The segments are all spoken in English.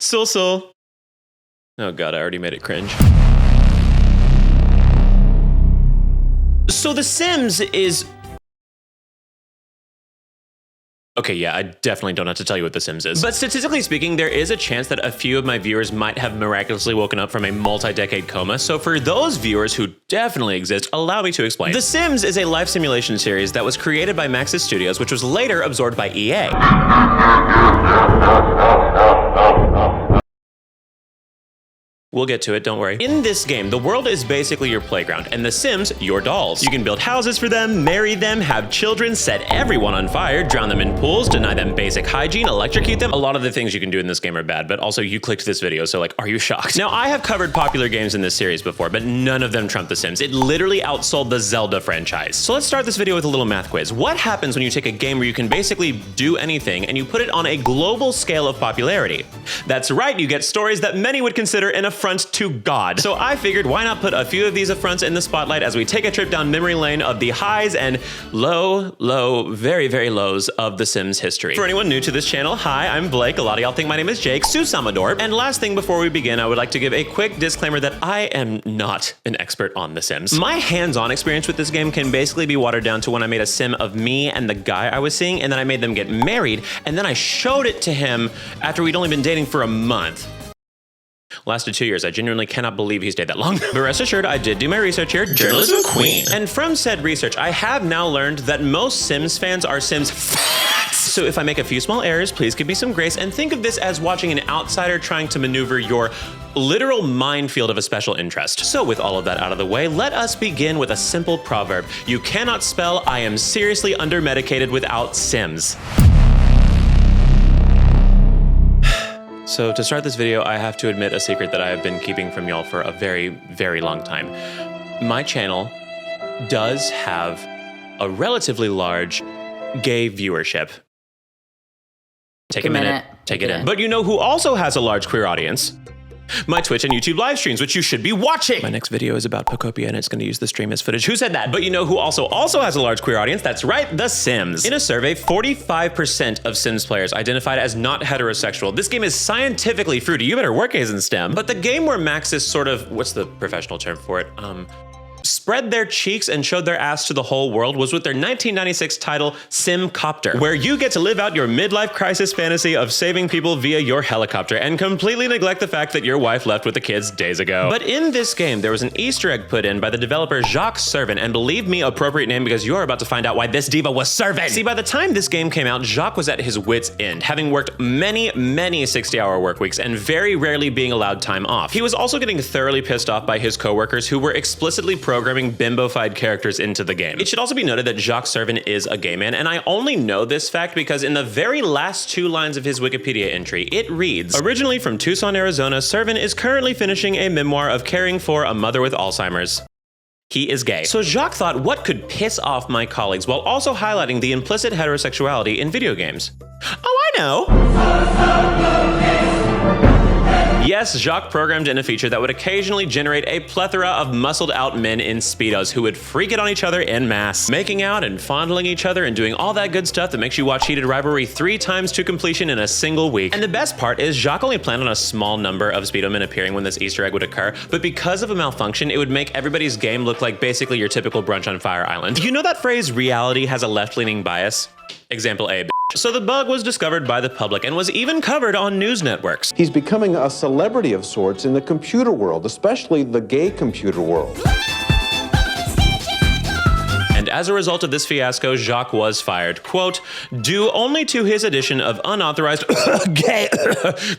So. Oh god, I already made it cringe. So The Sims is... Okay, yeah, I definitely don't have to tell you what The Sims is. But statistically speaking, there is a chance that a few of my viewers might have miraculously woken up from a multi-decade coma. So for those viewers who definitely exist, allow me to explain. The Sims is a life simulation series that was created by Maxis Studios, which was later absorbed by EA. We'll get to it, don't worry. In this game, the world is basically your playground, and the Sims, your dolls. You can build houses for them, marry them, have children, set everyone on fire, drown them in pools, deny them basic hygiene, electrocute them. A lot of the things you can do in this game are bad, but also you clicked this video, so like, are you shocked? Now, I have covered popular games in this series before, but none of them trump The Sims. It literally outsold the Zelda franchise. So let's start this video with a little math quiz. What happens when you take a game where you can basically do anything and you put it on a global scale of popularity? That's right, you get stories that many would consider an affront to God. So I figured, why not put a few of these affronts in the spotlight as we take a trip down memory lane of the highs and low, very, very lows of The Sims history. For anyone new to this channel, hi, I'm Blake. A lot of y'all think my name is Jake, Susamador. And last thing before we begin, I would like to give a quick disclaimer that I am not an expert on The Sims. My hands-on experience with this game can basically be watered down to when I made a sim of me and the guy I was seeing, and then I made them get married, and then I showed it to him after we'd only been dating for a month. Lasted 2 years. I genuinely cannot believe he stayed that long. But rest assured, I did do my research here. Journalism queen. And from said research, I have now learned that most Sims fans are Sims fans. So if I make a few small errors, please give me some grace and think of this as watching an outsider trying to maneuver your literal minefield of a special interest. So with all of that out of the way, let us begin with a simple proverb. You cannot spell I am seriously under-medicated without Sims. So to start this video, I have to admit a secret that I have been keeping from y'all for a very, very long time. My channel does have a relatively large gay viewership. Take a minute, take it in. But you know who also has a large queer audience? My Twitch and YouTube live streams, which you should be watching. My next video is about Pocopia and it's gonna use the stream as footage. Who said that? But you know who also has a large queer audience? That's right, The Sims. In a survey, 45% of Sims players identified as not heterosexual. This game is scientifically fruity. You better work A's in STEM. But the game where Maxis sort of, what's the professional term for it? Spread their cheeks and showed their ass to the whole world was with their 1996 title, Simcopter, where you get to live out your midlife crisis fantasy of saving people via your helicopter and completely neglect the fact that your wife left with the kids days ago. But in this game, there was an Easter egg put in by the developer Jacques Servant, and believe me, appropriate name because you're about to find out why this diva was Servant. See, by the time this game came out, Jacques was at his wit's end, having worked many 60-hour work weeks and very rarely being allowed time off. He was also getting thoroughly pissed off by his coworkers who were explicitly programming bimbofied characters into the game. It should also be noted that Jacques Servant is a gay man, and I only know this fact because in the very last 2 lines of his Wikipedia entry, it reads, originally from Tucson, Arizona, Servant is currently finishing a memoir of caring for a mother with Alzheimer's. He is gay. So Jacques thought, what could piss off my colleagues while also highlighting the implicit heterosexuality in video games? Oh, I know. Yes, Jacques programmed in a feature that would occasionally generate a plethora of muscled out men in Speedos who would freak it on each other en masse, making out and fondling each other and doing all that good stuff that makes you watch Heated Rivalry 3 times to completion in a single week. And the best part is Jacques only planned on a small number of Speedo men appearing when this Easter egg would occur, but because of a malfunction, it would make everybody's game look like basically your typical brunch on Fire Island. You know that phrase, reality has a left-leaning bias? Example A, So the bug was discovered by the public and was even covered on news networks. He's becoming a celebrity of sorts in the computer world, especially the gay computer world. And as a result of this fiasco, Jacques was fired, quote, due only to his addition of unauthorized gay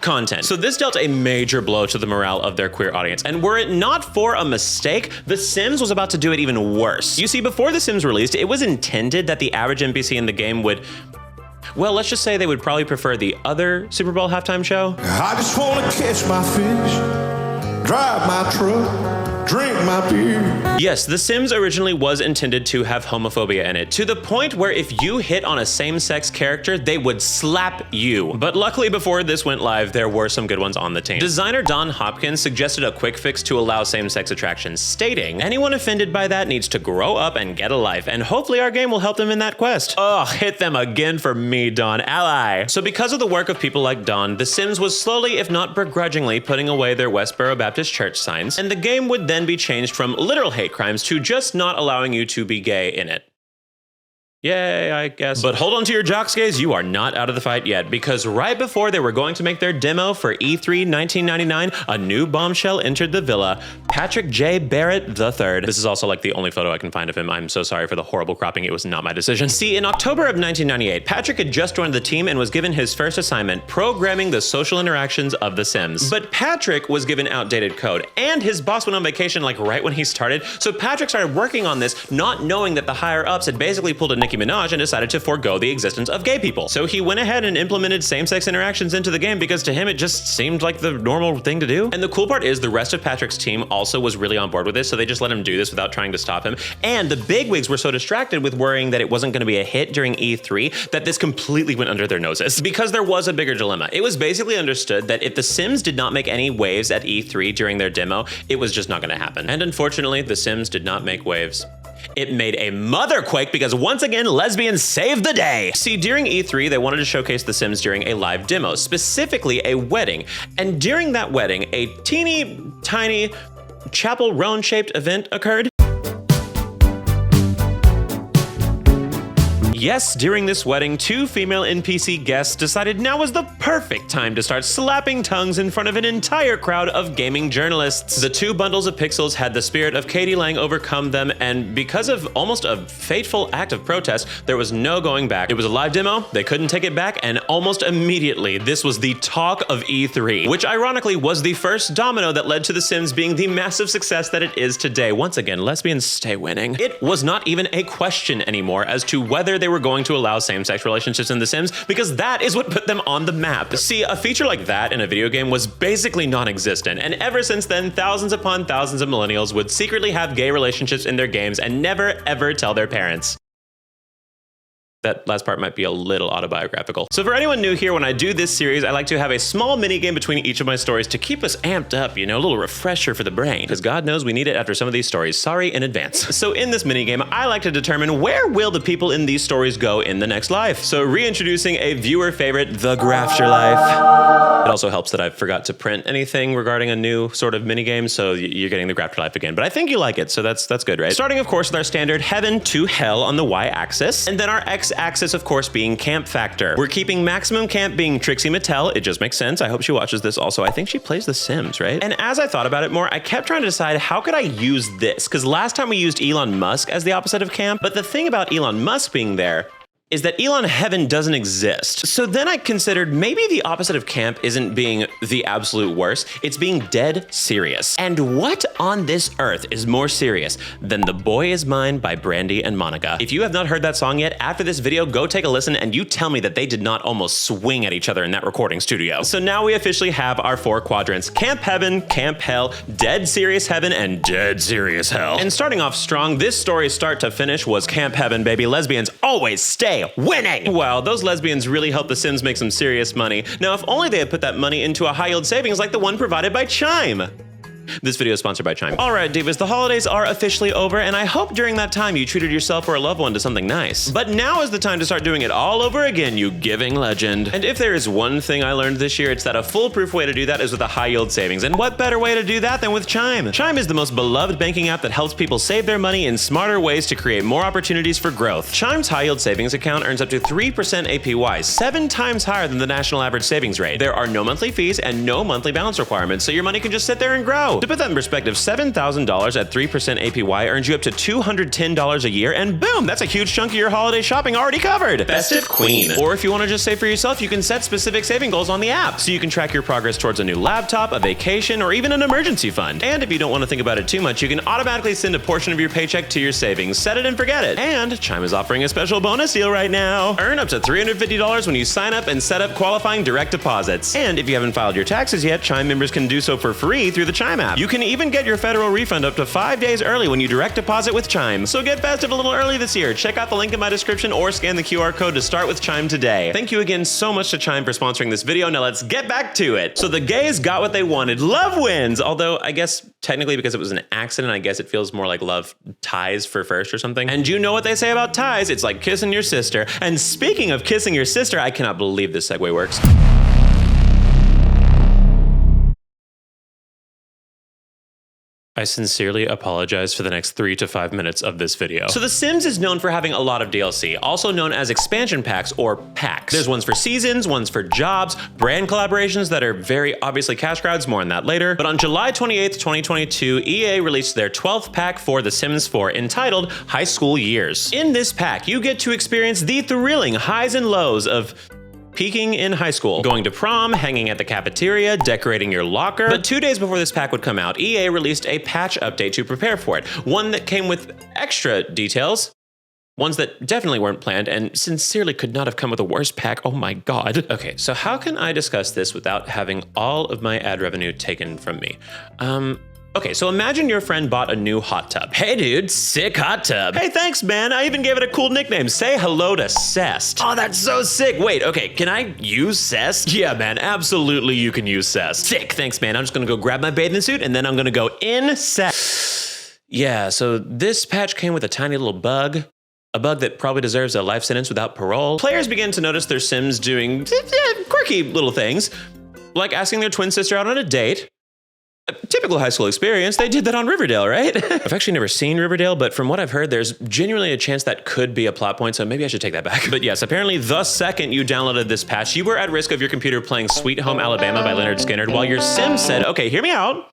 content. So this dealt a major blow to the morale of their queer audience. And were it not for a mistake, The Sims was about to do it even worse. You see, before The Sims released, it was intended that the average NPC in the game would, well, let's just say they would probably prefer the other Super Bowl halftime show. I just wanna catch my fish, drive my truck, drink my beer. Yes, The Sims originally was intended to have homophobia in it, to the point where if you hit on a same-sex character, they would slap you. But luckily before this went live, there were some good ones on the team. Designer Don Hopkins suggested a quick fix to allow same-sex attractions, stating, "Anyone offended by that needs to grow up and get a life, and hopefully our game will help them in that quest." Ugh, hit them again for me, Don, ally. So because of the work of people like Don, The Sims was slowly, if not begrudgingly, putting away their Westboro Baptist Church signs, and the game would then be changed from literal hate crimes to just not allowing you to be gay in it. Yay, I guess. But hold on to your jocks, gays, you are not out of the fight yet, because right before they were going to make their demo for E3 1999, a new bombshell entered the villa, Patrick J. Barrett III. This is also like the only photo I can find of him. I'm so sorry for the horrible cropping, it was not my decision. See, in October of 1998, Patrick had just joined the team and was given his first assignment, programming the social interactions of The Sims. But Patrick was given outdated code, and his boss went on vacation like right when he started, so Patrick started working on this, not knowing that the higher-ups had basically pulled a Nicki Minaj and decided to forego the existence of gay people. So he went ahead and implemented same-sex interactions into the game because to him it just seemed like the normal thing to do. And the cool part is the rest of Patrick's team also was really on board with this, so they just let him do this without trying to stop him. And the bigwigs were so distracted with worrying that it wasn't going to be a hit during E3 that this completely went under their noses. Because there was a bigger dilemma. It was basically understood that if The Sims did not make any waves at E3 during their demo, it was just not going to happen. And unfortunately, The Sims did not make waves. It made a motherquake because once again, lesbians saved the day. See, during E3, they wanted to showcase The Sims during a live demo, specifically a wedding. And during that wedding, a teeny tiny chapel round-shaped event occurred. Yes, during this wedding, two female NPC guests decided now was the perfect time to start slapping tongues in front of an entire crowd of gaming journalists. The two bundles of pixels had the spirit of Katie Lang overcome them, and because of almost a fateful act of protest, there was no going back. It was a live demo, they couldn't take it back, and almost immediately, this was the talk of E3, which ironically was the first domino that led to The Sims being the massive success that it is today. Once again, lesbians stay winning. It was not even a question anymore as to whether they were going to allow same-sex relationships in The Sims, because that is what put them on the map. See, a feature like that in a video game was basically non-existent, and ever since then, thousands upon thousands of millennials would secretly have gay relationships in their games and never ever tell their parents. That last part might be a little autobiographical. So for anyone new here, when I do this series, I like to have a small mini game between each of my stories to keep us amped up, you know, a little refresher for the brain. Because God knows we need it after some of these stories. Sorry in advance. So in this mini game, I like to determine where will the people in these stories go in the next life. So reintroducing a viewer favorite, the Graphterlife. It also helps that I forgot to print anything regarding a new sort of mini game, so you're getting the Graphterlife again. But I think you like it, so that's good, right? Starting, of course, with our standard heaven to hell on the y-axis, and then our x-axis, of course, being camp factor. We're keeping maximum camp being Trixie Mattel. It just makes sense. I hope she watches this also. I think she plays The Sims, right? And as I thought about it more, I kept trying to decide how could I use this? Because last time we used Elon Musk as the opposite of camp, but the thing about Elon Musk being there is that Elon Heaven doesn't exist. So then I considered maybe the opposite of camp isn't being the absolute worst, it's being dead serious. And what on this earth is more serious than The Boy Is Mine by Brandy and Monica? If you have not heard that song yet, after this video, go take a listen and you tell me that they did not almost swing at each other in that recording studio. So now we officially have our 4 quadrants: Camp Heaven, Camp Hell, Dead Serious Heaven, and Dead Serious Hell. And starting off strong, this story start to finish was Camp Heaven, baby. Lesbians always stay winning. Wow, those lesbians really helped The Sims make some serious money. Now, if only they had put that money into a high-yield savings like the one provided by Chime. This video is sponsored by Chime. All right, divas, the holidays are officially over, and I hope during that time you treated yourself or a loved one to something nice. But now is the time to start doing it all over again, you giving legend. And if there is one thing I learned this year, it's that a foolproof way to do that is with a high-yield savings. And what better way to do that than with Chime? Chime is the most beloved banking app that helps people save their money in smarter ways to create more opportunities for growth. Chime's high-yield savings account earns up to 3% APY, 7 times higher than the national average savings rate. There are no monthly fees and no monthly balance requirements, so your money can just sit there and grow. To put that in perspective, $7,000 at 3% APY earns you up to $210 a year, and boom, that's a huge chunk of your holiday shopping already covered. Festive Queen. Or if you want to just save for yourself, you can set specific saving goals on the app, so you can track your progress towards a new laptop, a vacation, or even an emergency fund. And if you don't want to think about it too much, you can automatically send a portion of your paycheck to your savings, set it and forget it. And Chime is offering a special bonus deal right now. Earn up to $350 when you sign up and set up qualifying direct deposits. And if you haven't filed your taxes yet, Chime members can do so for free through the Chime app. app. You can even get your federal refund up to 5 days early when you direct deposit with Chime. So get festive a little early this year. Check out the link in my description or scan the QR code to start with Chime today. Thank you again so much to Chime for sponsoring this video. Now let's get back to it. So the gays got what they wanted. Love wins. Although I guess technically because it was an accident, I guess it feels more like love ties for first or something. And you know what they say about ties? It's like kissing your sister. And speaking of kissing your sister, I cannot believe this segue works. I sincerely apologize for the next 3 to 5 minutes of this video. So The Sims is known for having a lot of DLC, also known as expansion packs or packs. There's ones for seasons, ones for jobs, brand collaborations that are very obviously cash grabs, more on that later. But on July 28th, 2022, EA released their 12th pack for The Sims 4 entitled High School Years. In this pack, you get to experience the thrilling highs and lows of peaking in high school, going to prom, hanging at the cafeteria, decorating your locker. But 2 days before this pack would come out, EA released a patch update to prepare for it. One that came with extra details, ones that definitely weren't planned and sincerely could not have come with a worse pack. Oh my God. Okay, so how can I discuss this without having all of my ad revenue taken from me? Okay, so imagine your friend bought a new hot tub. Hey dude, sick hot tub. Hey, thanks man, I even gave it a cool nickname. Say hello to Cest. Oh, that's so sick. Wait, okay, can I use Cest? Yeah man, absolutely you can use Cest. Sick, thanks man. I'm just gonna go grab my bathing suit and then I'm gonna go in Cest. Yeah, so this patch came with a tiny little bug. A bug that probably deserves a life sentence without parole. Players began to notice their Sims doing quirky little things, like asking their twin sister out on a date. A typical high school experience. They did that on Riverdale, right? I've actually never seen Riverdale, but from what I've heard, there's genuinely a chance that could be a plot point, so maybe I should take that back. But yes, apparently the second you downloaded this patch, you were at risk of your computer playing Sweet Home Alabama by Leonard Skinner while your Sim said, okay, hear me out.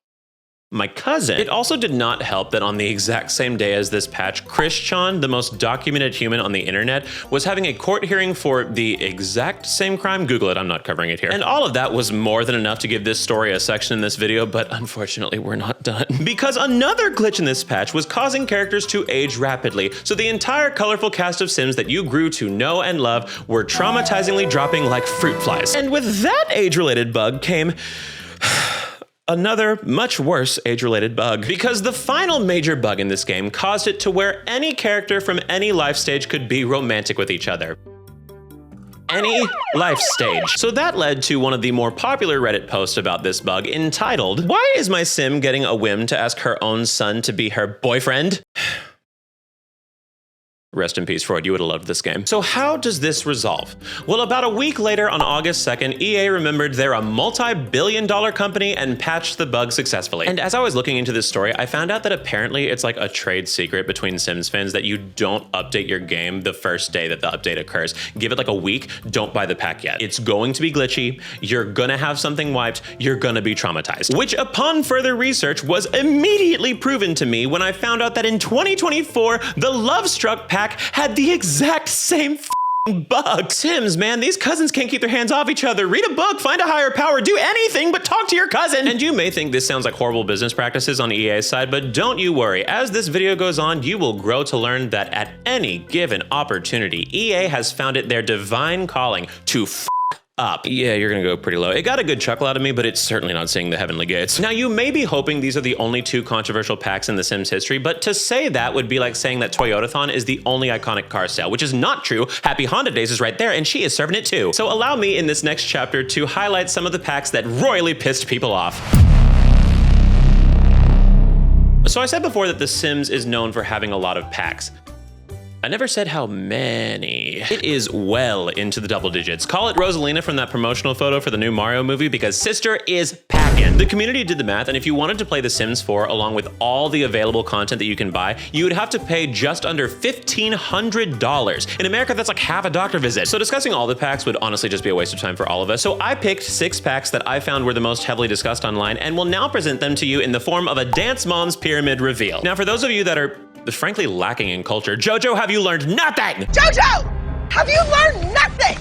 My cousin. It also did not help that on the exact same day as this patch, Christian, the most documented human on the internet, was having a court hearing for the exact same crime. Google it, I'm not covering it here. And all of that was more than enough to give this story a section in this video, but unfortunately we're not done. Because another glitch in this patch was causing characters to age rapidly, so the entire colorful cast of Sims that you grew to know and love were traumatizingly dropping like fruit flies. And with that age-related bug came another much worse age-related bug, because the final major bug in this game caused it to where any character from any life stage could be romantic with each other. Any life stage. So that led to one of the more popular Reddit posts about this bug entitled, "Why is my Sim getting a whim to ask her own son to be her boyfriend?" Rest in peace, Freud, you would have loved this game. So how does this resolve? Well, about a week later on August 2nd, EA remembered they're a multi-billion-dollar company and patched the bug successfully. And as I was looking into this story, I found out that apparently it's like a trade secret between Sims fans that you don't update your game the first day that the update occurs. Give it like a week, don't buy the pack yet. It's going to be glitchy, you're gonna have something wiped, you're gonna be traumatized. Which upon further research was immediately proven to me when I found out that in 2024, the Love Struck pack had the exact same bug. Sims, man, these cousins can't keep their hands off each other. Read a book, find a higher power, do anything but talk to your cousin. And you may think this sounds like horrible business practices on EA's side, but don't you worry. As this video goes on, you will grow to learn that at any given opportunity, EA has found it their divine calling to up. Yeah, you're gonna go pretty low. It got a good chuckle out of me, but it's certainly not seeing the heavenly gates. Now, you may be hoping these are the only 2 controversial packs in The Sims history, but to say that would be like saying that Toyotathon is the only iconic car sale, which is not true. Happy Honda Days is right there, and she is serving it too. So allow me in this next chapter to highlight some of the packs that royally pissed people off. So I said before that The Sims is known for having a lot of packs. I never said how many. It is well into the double digits. Call it Rosalina from that promotional photo for the new Mario movie, because sister is packing. The community did the math, and if you wanted to play The Sims 4 along with all the available content that you can buy, you would have to pay just under $1,500. In America, that's like half a doctor visit. So discussing all the packs would honestly just be a waste of time for all of us. So I picked 6 packs that I found were the most heavily discussed online, and will now present them to you in the form of a Dance Mom's Pyramid reveal. Now, for those of you that are frankly lacking in culture, JoJo, have you learned nothing? JoJo, have you learned nothing?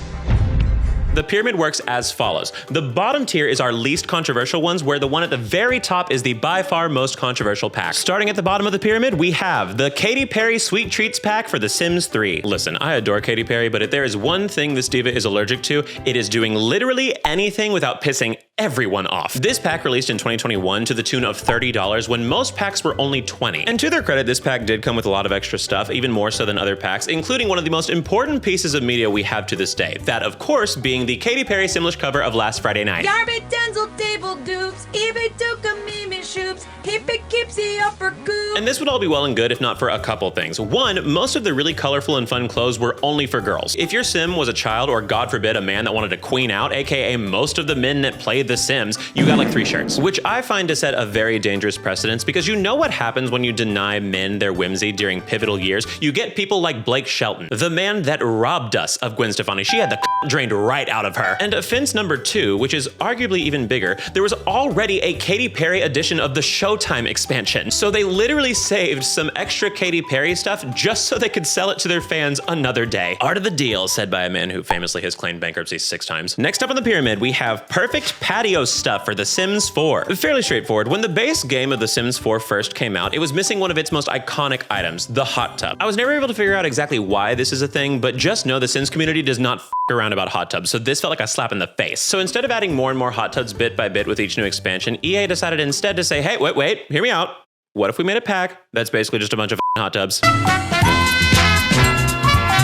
The pyramid works as follows. The bottom tier is our least controversial ones, where the one at the very top is the by far most controversial pack. Starting at the bottom of the pyramid, we have the Katy Perry Sweet Treats pack for The Sims 3. Listen, I adore Katy Perry, but if there is one thing this diva is allergic to, it is doing literally anything without pissing everyone off. This pack released in 2021 to the tune of $30 when most packs were only $20. And to their credit, this pack did come with a lot of extra stuff, even more so than other packs, including one of the most important pieces of media we have to this day. That, of course, being the Katy Perry Simlish cover of Last Friday Night. Garbage Denzel table dupes, eBay took a mimi shoops, hippie keeps the upper goop. And this would all be well and good if not for a couple things. One, most of the really colorful and fun clothes were only for girls. If your sim was a child or, God forbid, a man that wanted to queen out, aka most of the men that played The Sims, you got like 3 shirts. Which I find to set a very dangerous precedence because you know what happens when you deny men their whimsy during pivotal years? You get people like Blake Shelton, the man that robbed us of Gwen Stefani. She had the drained right out of her. And offense number 2, which is arguably even bigger, there was already a Katy Perry edition of the Showtime expansion. So they literally saved some extra Katy Perry stuff just so they could sell it to their fans another day. Art of the deal, said by a man who famously has claimed bankruptcy 6 times. Next up on the pyramid, we have perfect patio stuff for The Sims 4. Fairly straightforward. When the base game of The Sims 4 first came out, it was missing one of its most iconic items, the hot tub. I was never able to figure out exactly why this is a thing, but just know the Sims community does not f around about hot tubs, so this felt like a slap in the face. So instead of adding more and more hot tubs bit by bit with each new expansion, EA decided instead to say, hey, wait, hear me out. What if we made a pack that's basically just a bunch of hot tubs?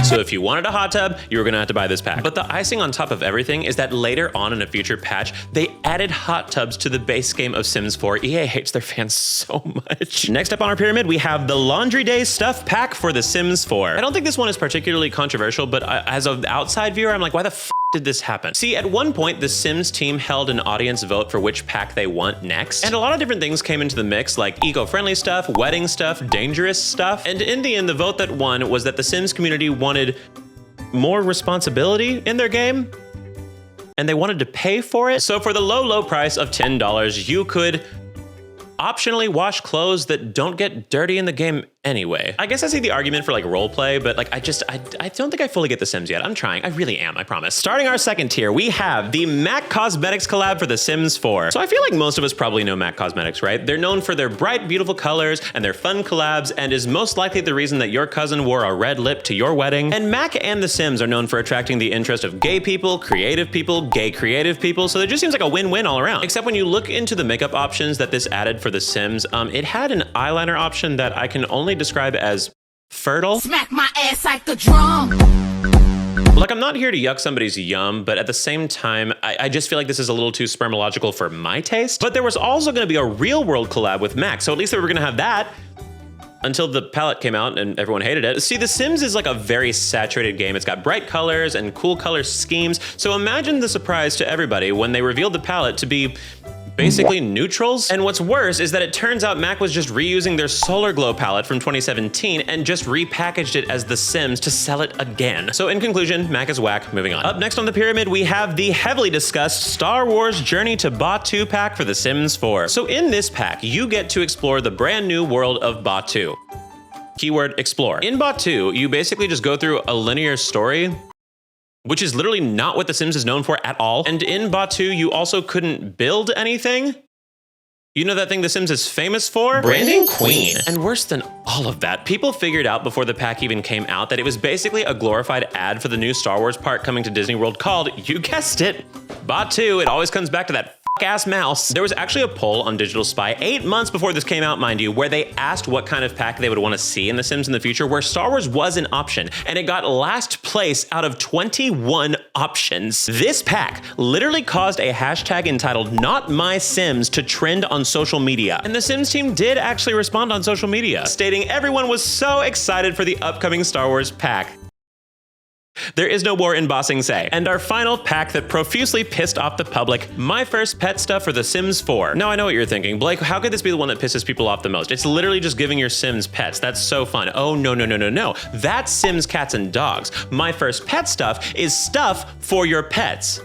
So if you wanted a hot tub, you were gonna have to buy this pack. But the icing on top of everything is that later on in a future patch, they added hot tubs to the base game of Sims 4. EA hates their fans so much. Next up on our pyramid, we have the Laundry Day Stuff Pack for The Sims 4. I don't think this one is particularly controversial, but as an outside viewer, I'm like, why the f did this happen? See, at one point, the Sims team held an audience vote for which pack they want next. And a lot of different things came into the mix, like eco-friendly stuff, wedding stuff, dangerous stuff. And in the end, the vote that won was that the Sims community wanted more responsibility in their game, and they wanted to pay for it. So for the low price of $10, you could optionally wash clothes that don't get dirty in the game anyway. I guess I see the argument for like role play, but like I don't think I fully get The Sims yet. I'm trying. I really am, I promise. Starting our second tier, we have the MAC Cosmetics collab for The Sims 4. So I feel like most of us probably know MAC Cosmetics, right? They're known for their bright, beautiful colors and their fun collabs, and is most likely the reason that your cousin wore a red lip to your wedding. And MAC and The Sims are known for attracting the interest of gay people, gay creative people, so it just seems like a win-win all around. Except when you look into the makeup options that this added for The Sims, it had an eyeliner option that I can only describe as fertile. Smack my ass like a drum. Like, I'm not here to yuck somebody's yum, but at the same time, I just feel like this is a little too spermological for my taste. But there was also gonna be a real world collab with MAC, so at least they were gonna have that until the palette came out and everyone hated it. See, The Sims is like a very saturated game. It's got bright colors and cool color schemes. So imagine the surprise to everybody when they revealed the palette to be basically neutrals. And what's worse is that it turns out MAC was just reusing their Solar Glow palette from 2017 and just repackaged it as The Sims to sell it again. So in conclusion, MAC is whack. Moving on. Up next on the pyramid, we have the heavily discussed Star Wars Journey to Batuu pack for The Sims 4. So in this pack, you get to explore the brand new world of Batuu. Keyword explore. In Batuu, you basically just go through a linear story, which is literally not what The Sims is known for at all. And in Batuu, you also couldn't build anything. You know that thing The Sims is famous for? Branding Queen. And worse than all of that, people figured out before the pack even came out that it was basically a glorified ad for the new Star Wars park coming to Disney World called, you guessed it, Batuu. It always comes back to that ass mouse. There was actually a poll on Digital Spy 8 months before this came out, mind you, where they asked what kind of pack they would want to see in The Sims in the future, where Star Wars was an option, and it got last place out of 21 options. This pack literally caused a hashtag entitled Not My Sims to trend on social media. And the Sims team did actually respond on social media, stating everyone was so excited for the upcoming Star Wars pack. There is no more embossing say. And our final pack that profusely pissed off the public, My First Pet Stuff for The Sims 4. Now I know what you're thinking, Blake, how could this be the one that pisses people off the most? It's literally just giving your Sims pets. That's so fun. Oh, no. That's Sims cats and dogs. My First Pet Stuff is stuff for your pets.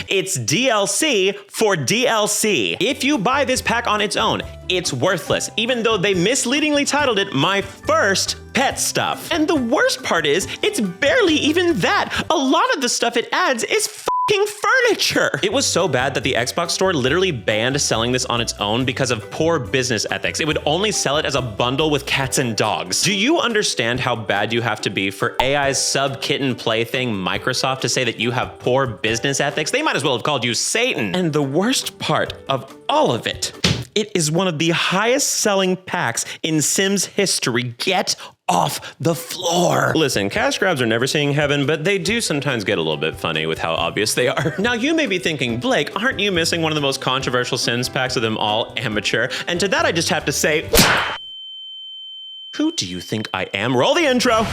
It's DLC for DLC. If you buy this pack on its own, it's worthless, even though they misleadingly titled it My First Pet Stuff. And the worst part is, it's barely even that. A lot of the stuff it adds is furniture. It was so bad that the Xbox store literally banned selling this on its own because of poor business ethics. It would only sell it as a bundle with cats and dogs. Do you understand how bad you have to be for AI's sub-kitten plaything Microsoft to say that you have poor business ethics? They might as well have called you Satan. And the worst part of all of it, it is one of the highest selling packs in Sims history. Get off the floor. Listen, cash grabs are never seeing heaven, but they do sometimes get a little bit funny with how obvious they are. Now you may be thinking, Blake, aren't you missing one of the most controversial Sims packs of them all, Amateur? And to that I just have to say, who do you think I am? Roll the intro.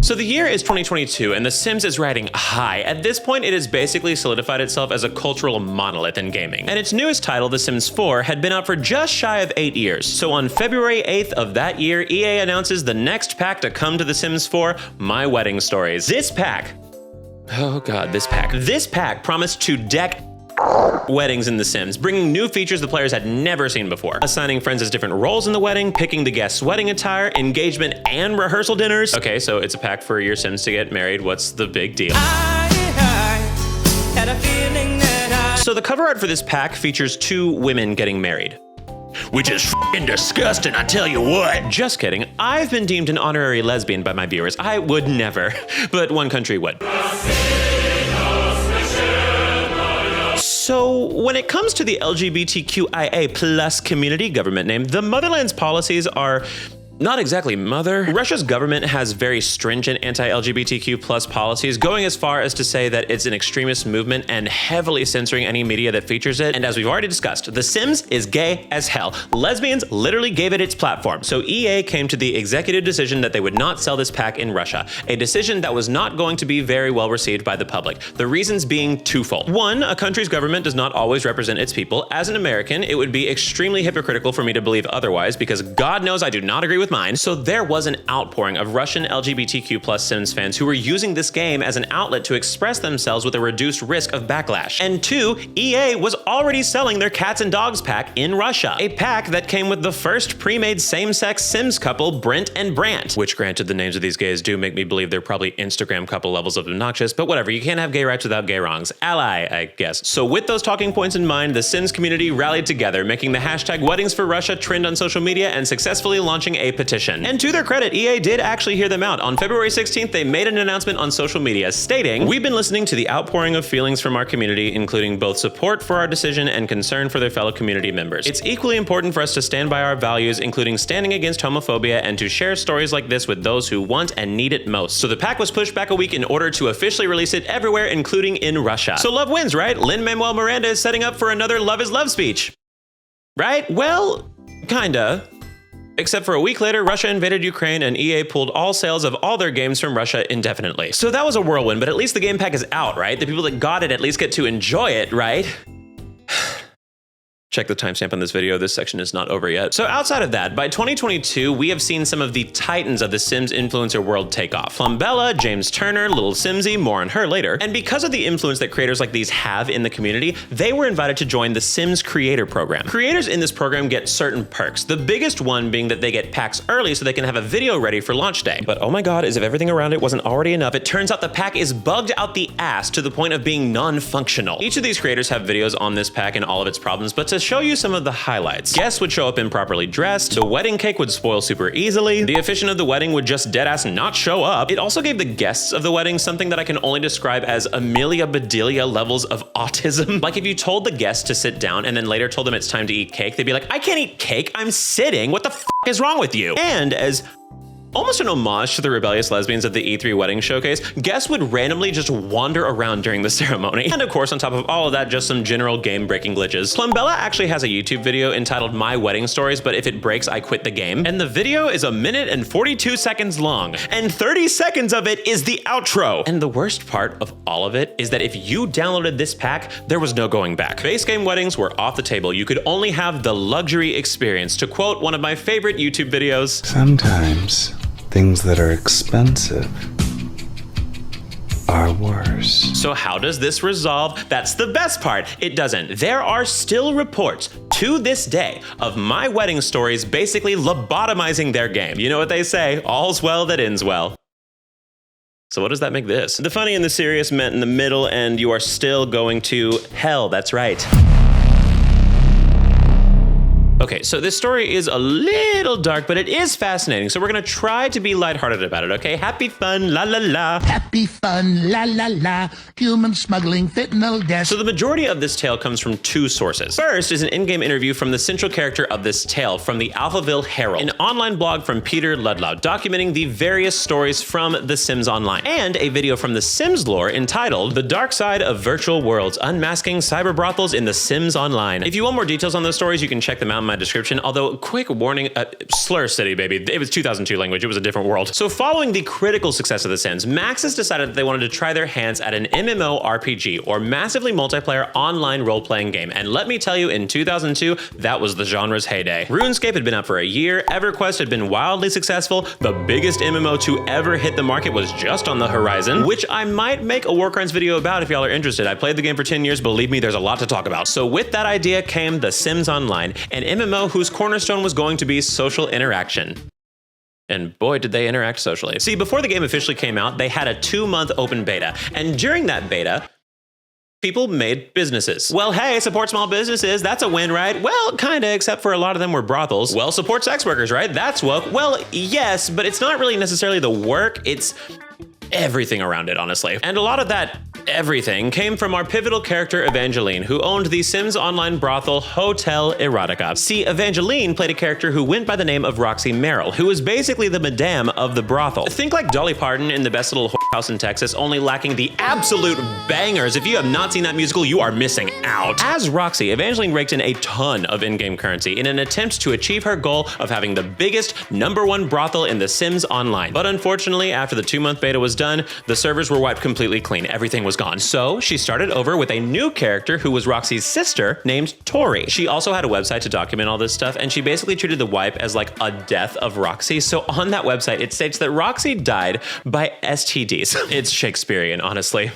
So the year is 2022 and The Sims is riding high. At this point, it has basically solidified itself as a cultural monolith in gaming. And its newest title, The Sims 4, had been out for just shy of 8 years. So on February 8th of that year, EA announces the next pack to come to The Sims 4, My Wedding Stories. This pack, oh god, this pack promised to deck weddings in The Sims, bringing new features the players had never seen before. Assigning friends as different roles in the wedding, picking the guest's wedding attire, engagement, and rehearsal dinners. Okay, so it's a pack for your Sims to get married. What's the big deal? I had a feeling that So the cover art for this pack features 2 women getting married. Which is f***ing disgusting, I tell you what. Just kidding. I've been deemed an honorary lesbian by my viewers. I would never, but one country would. So when it comes to the LGBTQIA plus community, government name, the motherland's policies are not exactly mother. Russia's government has very stringent anti-LGBTQ plus policies, going as far as to say that it's an extremist movement and heavily censoring any media that features it. And as we've already discussed, The Sims is gay as hell. Lesbians literally gave it its platform. So EA came to the executive decision that they would not sell this pack in Russia, a decision that was not going to be very well received by the public. The reasons being twofold. One, a country's government does not always represent its people. As an American, it would be extremely hypocritical for me to believe otherwise, because God knows I do not agree with mine. So there was an outpouring of Russian LGBTQ plus Sims fans who were using this game as an outlet to express themselves with a reduced risk of backlash. And 2, EA was already selling their cats and dogs pack in Russia, a pack that came with the first pre-made same-sex Sims couple, Brent and Brant, which granted the names of these gays do make me believe they're probably Instagram couple levels of obnoxious, but whatever, you can't have gay rights without gay wrongs. Ally, I guess. So with those talking points in mind, the Sims community rallied together, making the hashtag Weddings for Russia trend on social media and successfully launching a petition. And to their credit, EA did actually hear them out. On February 16th, they made an announcement on social media stating, "We've been listening to the outpouring of feelings from our community, including both support for our decision and concern for their fellow community members. It's equally important for us to stand by our values, including standing against homophobia, and to share stories like this with those who want and need it most." So the pack was pushed back a week in order to officially release it everywhere, including in Russia. So love wins, right? Lin-Manuel Miranda is setting up for another Love is Love speech. Right? Well, kinda. Except for a week later, Russia invaded Ukraine and EA pulled all sales of all their games from Russia indefinitely. So that was a whirlwind, but at least the game pack is out, right? The people that got it at least get to enjoy it, right? Check the timestamp on this video, this section is not over yet. So outside of that, by 2022, we have seen some of the titans of the Sims influencer world take off. Plumbella, James Turner, Little Simsy, more on her later. And because of the influence that creators like these have in the community, they were invited to join the Sims Creator Program. Creators in this program get certain perks, the biggest one being that they get packs early so they can have a video ready for launch day. But oh my god, as if everything around it wasn't already enough, it turns out the pack is bugged out the ass to the point of being non-functional. Each of these creators have videos on this pack and all of its problems, but to show you some of the highlights. Guests would show up improperly dressed, the wedding cake would spoil super easily, the officiant of the wedding would just deadass not show up. It also gave the guests of the wedding something that I can only describe as Amelia Bedelia levels of autism. Like if you told the guests to sit down and then later told them it's time to eat cake, they'd be like, I can't eat cake, I'm sitting, what the f is wrong with you? And as almost an homage to the rebellious lesbians at the E3 wedding showcase, guests would randomly just wander around during the ceremony. And of course, on top of all of that, just some general game-breaking glitches. Plumbella actually has a YouTube video entitled My Wedding Stories, but if it breaks, I quit the game. And the video is 1 minute and 42 seconds long, and 30 seconds of it is the outro. And the worst part of all of it is that if you downloaded this pack, there was no going back. Base game weddings were off the table. You could only have the luxury experience. To quote one of my favorite YouTube videos, "Sometimes things that are expensive are worse." So how does this resolve? That's the best part. It doesn't. There are still reports to this day of My Wedding Stories basically lobotomizing their game. You know what they say, all's well that ends well. So what does that make this? The funny and the serious met in the middle, and you are still going to hell. That's right. Okay, so this story is a little dark, but it is fascinating. So we're gonna try to be lighthearted about it, okay? Happy fun, la la la. Happy fun, la la la. Human smuggling, fentanyl gas. So the majority of this tale comes from two sources. First is an in-game interview from the central character of this tale from the Alphaville Herald, an online blog from Peter Ludlow documenting the various stories from The Sims Online, and a video from the Sims lore entitled The Dark Side of Virtual Worlds, Unmasking Cyber Brothels in The Sims Online. If you want more details on those stories, you can check them out in my description, although quick warning, Slur City, baby. It was 2002 language, it was a different world. So following the critical success of The Sims, Maxis decided that they wanted to try their hands at an MMORPG, or massively multiplayer online role-playing game, and let me tell you, in 2002, that was the genre's heyday. RuneScape had been out for a year, EverQuest had been wildly successful, the biggest MMO to ever hit the market was just on the horizon, which I might make a Warcrimes video about if y'all are interested. I played the game for 10 years, believe me, there's a lot to talk about. So with that idea came The Sims Online, an MMO whose cornerstone was going to be social interaction. And boy, did they interact socially. See, before the game officially came out, they had a 2-month open beta. And during that beta, people made businesses. Well, hey, support small businesses, that's a win, right? Well, kinda, except for a lot of them were brothels. Well, support sex workers, right? That's woke. Well, yes, but it's not really necessarily the work, it's everything around it, honestly. And a lot of that everything came from our pivotal character Evangeline, who owned the Sims Online brothel Hotel Erotica. See, Evangeline played a character who went by the name of Roxy Merrill, who was basically the madame of the brothel. Think like Dolly Parton in The Best Little House in Texas, only lacking the absolute bangers. If you have not seen that musical, you are missing out. As Roxy, Evangeline raked in a ton of in-game currency in an attempt to achieve her goal of having the biggest #1 brothel in The Sims Online. But unfortunately, after the 2-month beta was done, the servers were wiped completely clean. Everything was gone. So she started over with a new character who was Roxy's sister named Tori. She also had a website to document all this stuff, and she basically treated the wipe as like a death of Roxy. So on that website, it states that Roxy died by STDs. It's Shakespearean, honestly.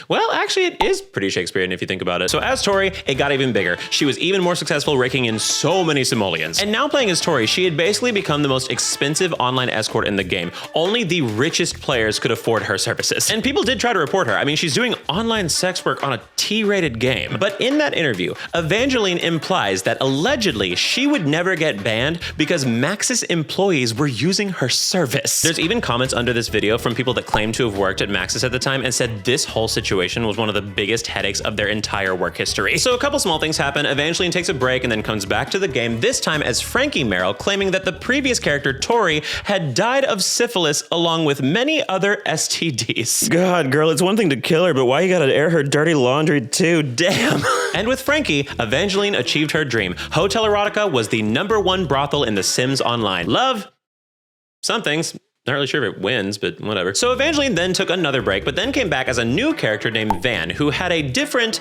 Well, actually, it is pretty Shakespearean if you think about it. So as Tori, it got even bigger. She was even more successful, raking in so many simoleons. And now playing as Tori, she had basically become the most expensive online escort in the game. Only the richest players could afford her services. And people did try to report her. I mean, she's doing online sex work on a T-rated game. But in that interview, Evangeline implies that allegedly she would never get banned because Maxis employees were using her service. There's even comments under this video from people that claim to have worked at Maxis at the time and said this whole situation was one of the biggest headaches of their entire work history. So a couple small things happen. Evangeline takes a break and then comes back to the game, this time as Frankie Merrill, claiming that the previous character, Tori, had died of syphilis along with many other STDs. God, girl, it's one thing to kill her, but why you gotta air her dirty laundry too? Damn. And with Frankie, Evangeline achieved her dream. Hotel Erotica was the #1 brothel in The Sims Online. Love some things. Not really sure if it wins, but whatever. So Evangeline then took another break, but then came back as a new character named Van, who had a different,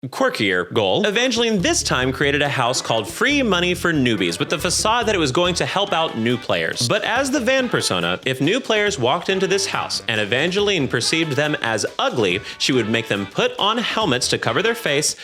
quirkier goal. Evangeline this time created a house called Free Money for Newbies with the facade that it was going to help out new players. But as the Van persona, if new players walked into this house and Evangeline perceived them as ugly, she would make them put on helmets to cover their face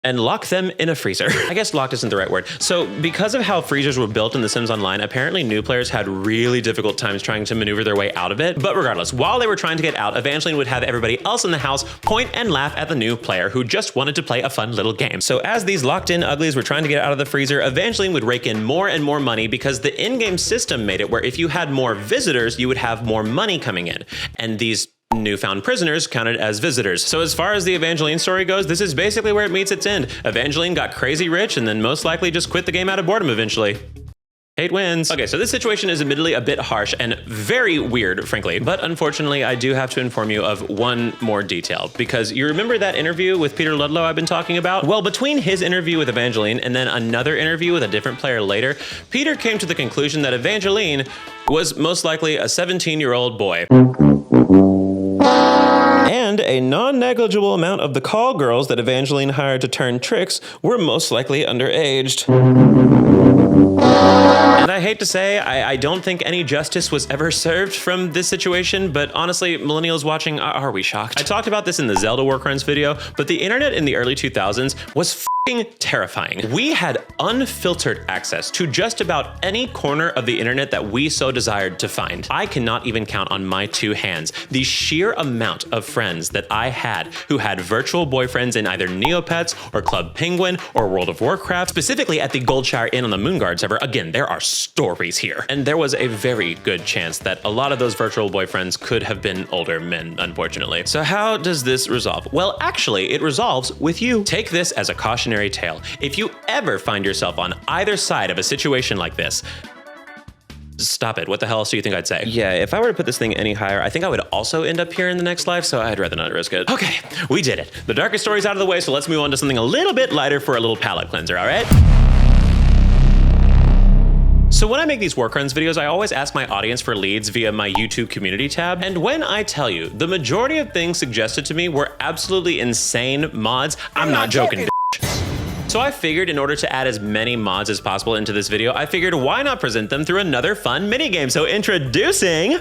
and lock them in a freezer. I guess locked isn't the right word. So because of how freezers were built in The Sims Online, apparently new players had really difficult times trying to maneuver their way out of it. But regardless, while they were trying to get out, Evangeline would have everybody else in the house point and laugh at the new player who just wanted to play a fun little game. So as these locked in uglies were trying to get out of the freezer, Evangeline would rake in more and more money because the in-game system made it where if you had more visitors, you would have more money coming in. And these newfound prisoners counted as visitors. So as far as the Evangeline story goes, this is basically where it meets its end. Evangeline got crazy rich and then most likely just quit the game out of boredom eventually. Hate wins. Okay, so this situation is admittedly a bit harsh and very weird, frankly, but unfortunately, I do have to inform you of one more detail, because you remember that interview with Peter Ludlow I've been talking about? Well, between his interview with Evangeline and then another interview with a different player later, Peter came to the conclusion that Evangeline was most likely a 17-year-old boy. And a non-negligible amount of the call girls that Evangeline hired to turn tricks were most likely underaged. And I hate to say, I don't think any justice was ever served from this situation, but honestly, millennials watching, are we shocked? I talked about this in the Zelda Warcrimes video, but the internet in the early 2000s was terrifying. We had unfiltered access to just about any corner of the internet that we so desired to find. I cannot even count on my two hands the sheer amount of friends that I had who had virtual boyfriends in either Neopets or Club Penguin or World of Warcraft, specifically at the Goldshire Inn on the Moonguard server. Again, there are stories here. And there was a very good chance that a lot of those virtual boyfriends could have been older men, unfortunately. So how does this resolve? Well, actually, it resolves with you. Take this as a cautionary tale. If you ever find yourself on either side of a situation like this, stop it. What the hell else do you think I'd say? Yeah, if I were to put this thing any higher, I think I would also end up here in the next life, so I'd rather not risk it. Okay, we did it. The darkest story's out of the way, so let's move on to something a little bit lighter for a little palate cleanser, all right? So when I make these Warcruns videos, I always ask my audience for leads via my YouTube community tab. And when I tell you, the majority of things suggested to me were absolutely insane mods, I'm not joking. So I figured in order to add as many mods as possible into this video, I figured why not present them through another fun minigame. So introducing...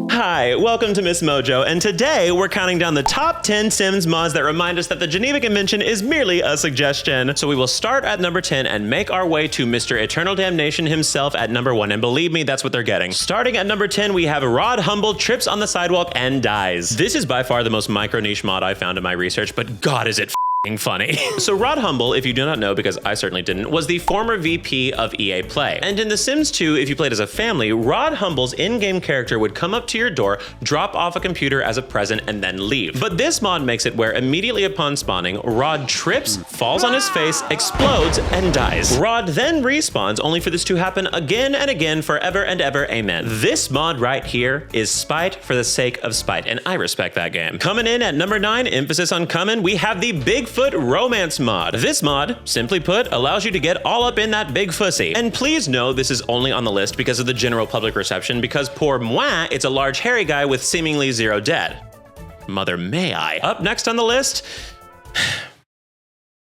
Hi, welcome to Miss Mojo, and today we're counting down the top 10 Sims mods that remind us that the Geneva Convention is merely a suggestion. So we will start at number 10 and make our way to Mr. Eternal Damnation himself at number 1, and believe me, that's what they're getting. Starting at number 10, we have Rod Humble trips on the sidewalk and dies. This is by far the most micro-niche mod I found in my research, but God is it funny. So Rod Humble, if you do not know, because I certainly didn't, was the former VP of EA Play. And in The Sims 2, if you played as a family, Rod Humble's in-game character would come up to your door, drop off a computer as a present, and then leave. But this mod makes it where immediately upon spawning, Rod trips, falls on his face, explodes, and dies. Rod then respawns, only for this to happen again and again, forever and ever, amen. This mod right here is spite for the sake of spite, and I respect that game. Coming in at number 9, emphasis on coming, we have the Bigfoot Romance mod. This mod, simply put, allows you to get all up in that big fussy. And please know this is only on the list because of the general public reception, because pour moi, it's a large hairy guy with seemingly 0 dead. Mother may I. Up next on the list,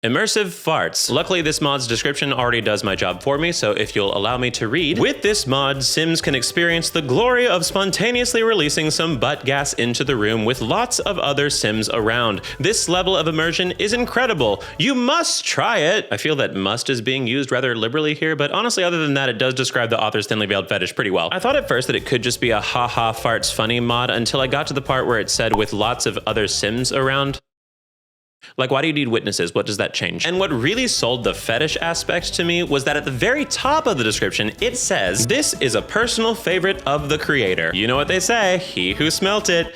immersive farts. Luckily, this mod's description already does my job for me, so if you'll allow me to read. With this mod, Sims can experience the glory of spontaneously releasing some butt gas into the room with lots of other Sims around. This level of immersion is incredible. You must try it. I feel that must is being used rather liberally here, but honestly, other than that, it does describe the author's thinly veiled fetish pretty well. I thought at first that it could just be a haha farts funny mod until I got to the part where it said with lots of other Sims around. Like, why do you need witnesses? What does that change? And what really sold the fetish aspect to me was that at the very top of the description, it says, "This is a personal favorite of the creator." You know what they say, he who smelt it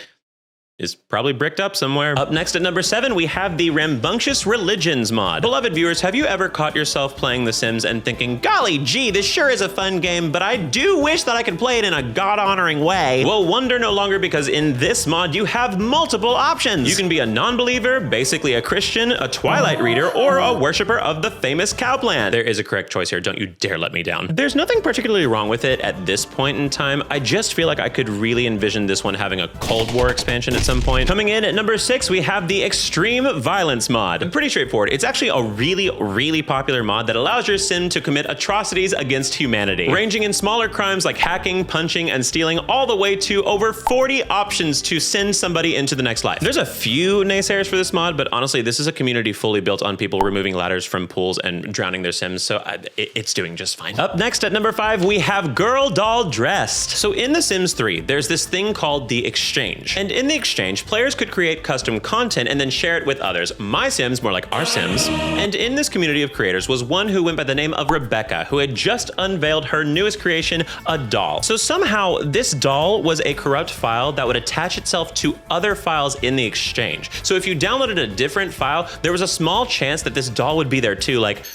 is probably bricked up somewhere. Up next at number 7, we have the Rambunctious Religions mod. Beloved viewers, have you ever caught yourself playing The Sims and thinking, golly gee, this sure is a fun game, but I do wish that I could play it in a God-honoring way? Well, wonder no longer, because in this mod, you have multiple options. You can be a non-believer, basically a Christian, a Twilight reader, or a worshiper of the famous cow plant. There is a correct choice here, don't you dare let me down. There's nothing particularly wrong with it at this point in time. I just feel like I could really envision this one having a Cold War expansion at some point. Coming in at number 6, we have the Extreme Violence mod. Pretty straightforward. It's actually a really popular mod that allows your sim to commit atrocities against humanity, ranging in smaller crimes like hacking, punching, and stealing, all the way to over 40 options to send somebody into the next life. There's a few naysayers for this mod, but honestly, this is a community fully built on people removing ladders from pools and drowning their sims, so it's doing just fine. Up next at number 5, we have Girl Doll Dressed. So in The Sims 3, there's this thing called the Exchange. And in the Exchange, players could create custom content and then share it with others. My Sims, more like our Sims. And in this community of creators was one who went by the name of Rebecca, who had just unveiled her newest creation, a doll. So somehow this doll was a corrupt file that would attach itself to other files in the Exchange. So if you downloaded a different file, there was a small chance that this doll would be there too, like,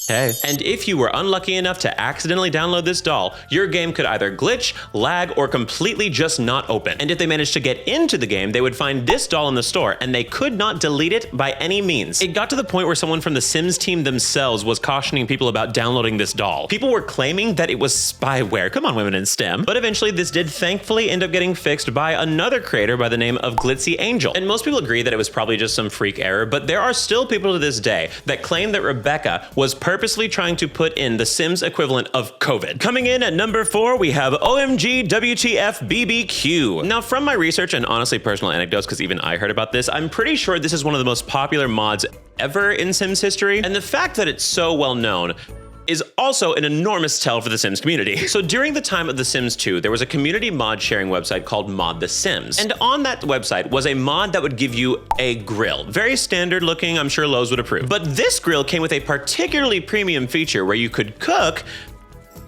hey. And if you were unlucky enough to accidentally download this doll, your game could either glitch, lag, or completely just not open. And if they managed to get into the game, they would find this doll in the store, and they could not delete it by any means. It got to the point where someone from the Sims team themselves was cautioning people about downloading this doll. People were claiming that it was spyware. Come on, women in STEM. But eventually, this did thankfully end up getting fixed by another creator by the name of Glitzy Angel. And most people agree that it was probably just some freak error, but there are still people to this day that claim that Rebecca was purposely trying to put in the Sims equivalent of COVID. Coming in at number 4, we have OMG WTF BBQ. Now, from my research and honestly personal anecdotes, because even I heard about this, I'm pretty sure this is one of the most popular mods ever in Sims history. And the fact that it's so well known is also an enormous tell for the Sims community. So during the time of The Sims 2, there was a community mod sharing website called Mod The Sims. And on that website was a mod that would give you a grill. Very standard looking, I'm sure Lowe's would approve. But this grill came with a particularly premium feature where you could cook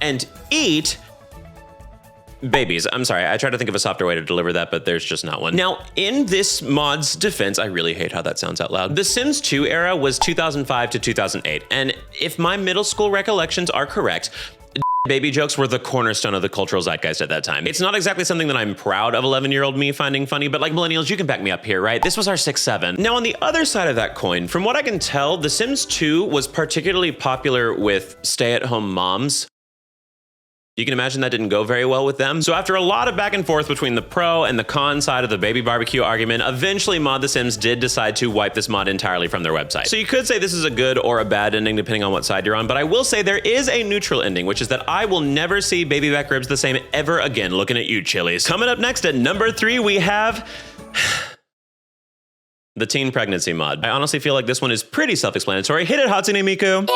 and eat babies. I'm sorry, I tried to think of a softer way to deliver that, but there's just not one. Now, in this mod's defense, I really hate how that sounds out loud. The Sims 2 era was 2005 to 2008, and if my middle school recollections are correct, baby jokes were the cornerstone of the cultural zeitgeist at that time. It's not exactly something that I'm proud of 11-year-old me finding funny, but like millennials, you can back me up here, right? This was our 6-7. Now, on the other side of that coin, from what I can tell, The Sims 2 was particularly popular with stay-at-home moms. You can imagine that didn't go very well with them. So after a lot of back and forth between the pro and the con side of the baby barbecue argument, eventually Mod The Sims did decide to wipe this mod entirely from their website. So you could say this is a good or a bad ending depending on what side you're on, but I will say there is a neutral ending, which is that I will never see baby back ribs the same ever again. Looking at you, Chili's. Coming up next at number 3, we have the teen pregnancy mod. I honestly feel like this one is pretty self-explanatory. Hit it, Hatsune Miku.